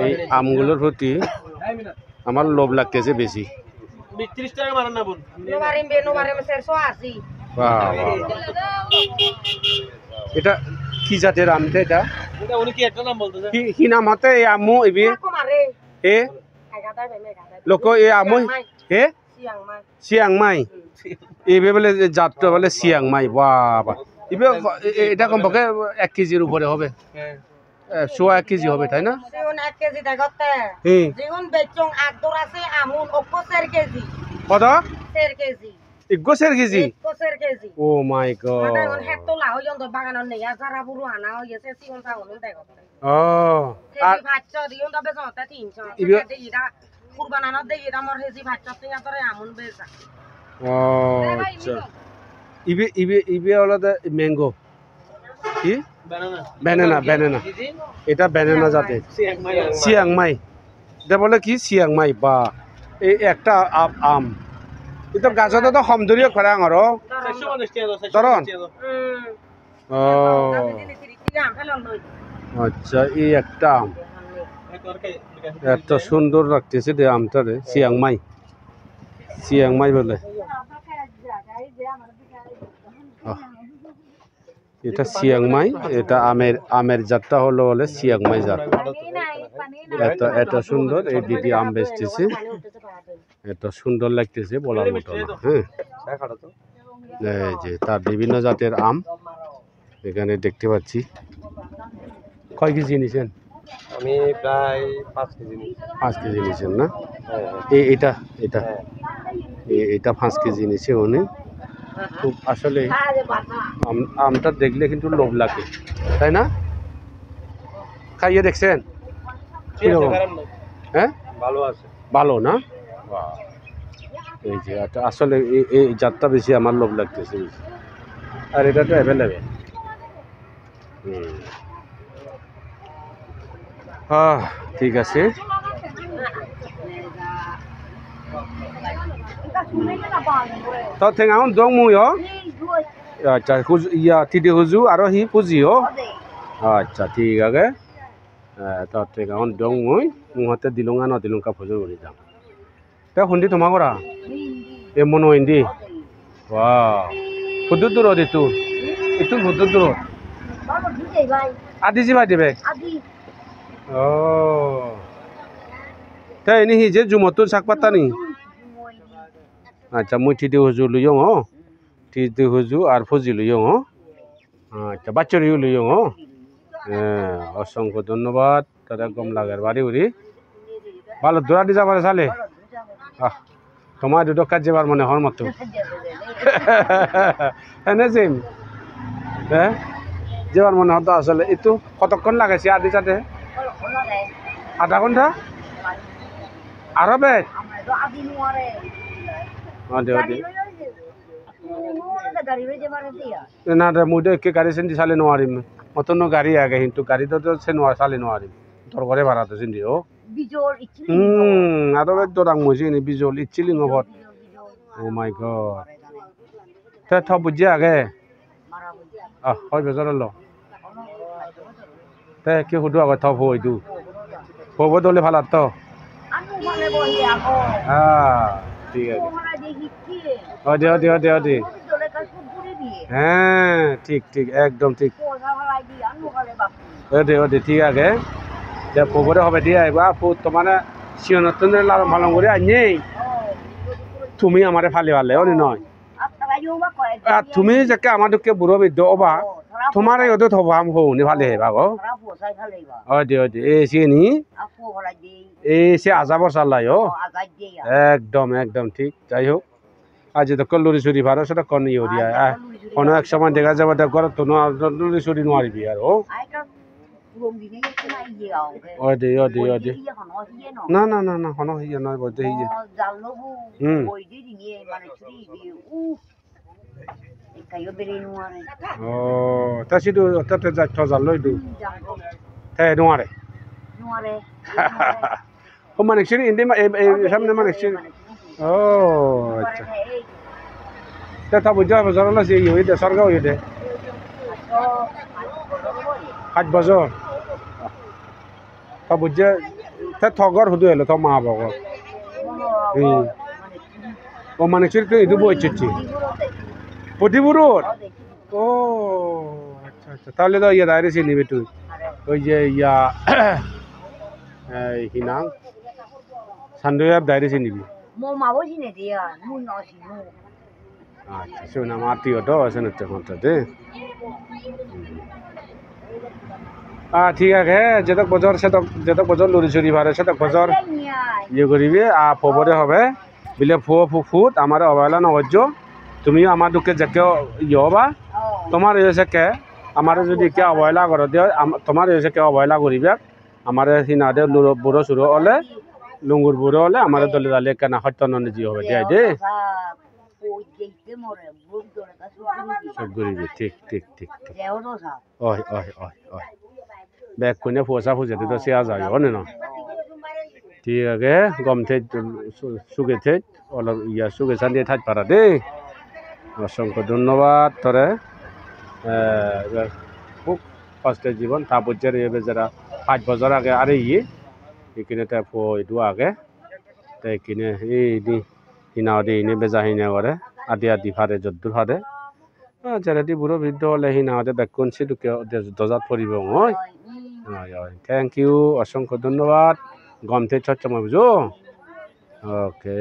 এই আমগুলোর প্রতি আমার লোভ লাগতেছে বেশি। এটা কি জাতের আম এটা? কি নাম হতে এই আমু এবি এ লোক এই আমু এ চিয়াংমাই এবে বলে জাতটা বলে চিয়াংমাই। বাবা এবে এটা কমপক্ষে 1 কেজির উপরে হবে, 1 কেজি হবে তাই না? 1 কেজি দেখতে যেগুন বেচং আগদর আছে আমুন 4 কেজি কত 4 কেজি 4 কেজি 4 কেজি। ও মাই গড মানে এখন হেতো লা হই যন্ত বাগানন নেই যারা বুড়ো আনা হইছে সিগন সাগন দেখতে। আর কেজি 500 দিউন তবে সতে 300 কেজি ইরা কুরবানানো দেই ইরা মোর হেজি 500 টাকা করে আমুন বেচা। আচ্ছা ইবে হলো ম্যাঙ্গো কি ব্যানানা এটা ব্যানানা জাতের চিয়াংমাই। এটা বলে কি চিয়াংমাই। বা এই একটা আম এটা গাছতে তো সমদলীয় খরা আরো ধরন। আচ্ছা এই একটা আম এত সুন্দর লাগতেছে রে আমটারে। চিয়াংমাই বলে এটা চিয়াংমাই। এটা আমের জাতটা হলো বলে চিয়াংমাই জাত। এত সুন্দর এই দিদি আম বেচতেছে, এত সুন্দর লাগতেছে বলার মতো না। হ্যাঁ এই যে তার বিভিন্ন জাতের আম এখানে দেখতে পাচ্ছি। কয় কেজি নিছেন? আমি প্রায় 5 কেজি নিছি। 5 কেজি নিছেন না? এটা 5 কেজি নিছে উনি। খুব আসলে আমটা দেখলে কিন্তু লোভ লাগে তাই না? খাইয়ে দেখছেন কিরকম? হ্যাঁ ভালো আছে, ভালো না? এই যে আসলে এই জাতটা বেশি আমার লোভ লাগতেছে আর এটা তো অ্যাভেলেবেল। ঠিক আছে। তো থেঙাউন দং মুই আচ্ছা ইয়া তিদি হুজু আর হি ফুজি আচ্ছা ঠিক আছে। তো থেঙাউন দং মুই মুহতে দিলুঙা ন দিলুঙকা ফুজু উড়ি যাম তে হুন্দি তোমা করা এ মনো ইন্দি। ওয়াও হুদুর দূর দিতু একটু হুদুর দূর আদি জিবা দিবে। ও তাই নি যে জুমতুর শাক পাতা নি। আচ্ছা মুই ঠিদি হুজু লুইং ঠিদি হুজু আর ফুজি লুইং। আচ্ছা বাচ্চরিও লুইং। অসংখ্য ধন্যবাদ তারা গম লাগার বাড়ি উড়ি ভালো দৌড়া দি যাবার চালে তোমার দুটো কাজ যাবার মনে হর মতো হ্যাঁ জিম হ্যাঁ যাবার মনে হতো আসলে একটু কতক্ষণ লাগাইছি আদি সাথে আধা ঘন্টা আরো বেশ না মুই তো একে গাড়ি সেন্দি চালে নোৱাৰিম মতন গাড়ি আগে কিন্তু গাড়ি তো চালে নোৱাৰিম তোর ঘরে ভাড়াতে চিন্দি আরো তোরাং মুজি নি বিজল ইচ্ছিলি ngobot। ও মাই গড তে থপ বুঝি আগে হয় বেজার ল তে কি হুদু আগে থপ হইদু হব দলে ভালো তো ঠিক আছে হ্যাঁ ঠিক একদম ঠিক ঠিক আছে যে পুকুরে হবে দিয়ে আইবা তোমার সিয়নতন লালন পালন করে আনি তুমি আমারে ফালি ভালে অনি নয় তুমি যাকে আমাদেরকে বুড়ো বৃদ্ধ অবা তোমার এই ওদের হবাম হৌনি ভালে হেবা গো এ সে নি এই সে আজাবর চাল্লাই একদম ঠিক। যাই হোক আজ তো লুরি চুরি ভাড়া সেটা কনি দিয়া কোনো এক সময় দেখা যাবে ঘরে তো লুরি চুরি নোৱাৰিবি আর না হন হিয়ে নয় বলতে হিয়ে তা সিধু তাতে যাচ্ছ জাল লইদু তাই নোৱাৰে ও মানে সিঁড়ি ইন্দি সামনে মানে সিঁড়ি ও আচ্ছা তা বুঝা বজার না যে ইয়ে দে সরগা হয়ে দে বছর তা বুঝছে তা ঠগর হুদু এলো তো মা বাবা ও মানে চিরকে ইদু বইছি প্রতিপুরুর ও আচ্ছা আচ্ছা তাহলে তো ইয়া দাঁড়িয়ে চিনিবি তুই ওই যে ইয়া কি নাম সান্ডুয়ার দাঁড়িয়ে চিনিবি আচ্ছা শুন আমার আত্মীয় তো আছে না মাত্রাতে ঠিক আছে যেতক বছর যেতক বছর লুরি চুরি ভারে সেতক বছর ইয়ে করিবি ফবরে হবে বিলে ফুট আমার অবহেলা নগর্য তুমিও আমার দুঃখে যাকে ইয়ে হবা তোমার হয়েছে কে আমার যদি কে অবহেলা করে দিও তোমার হয়েছে কে অবহেলা করিবে আমার সিনা দে বুড়ো চুড়ো হলে লুঙ্গুর বুড়ো হলে আমার দলে দালে কেন সত্য নজি হবে দিয়া দে সব করিবি ঠিক ঠিক ঠিক ঠিক ওই ওই ওই ওই বেগ কোনে ফসা ফুজে তো চেয়া যায় হয় না ঠিক আছে গম থেত সুগে থেত অলপ ইয়া সুগে চান্দিয়ে থাক পারা দেই অসংখ্য ধন্যবাদ তোরে খুব কষ্টের জীবন তা বুঝে রয়েবে যারা 5 বছর আগে আরে এইখানে তা ফইদু আগে তাই কিনে এই দি হিনাও দি ইনে বেজা হিনে করে আদি আদি ফারে যদ্দুর ফারে যারা দি বুড়ো বৃদ্ধ হলে হিনাওতে বেকুন সিটুকে দজাত পড়িব হয় থ্যাংক ইউ অসংখ্য ধন্যবাদ গম থেকে চচ্চা বুঝো ওকে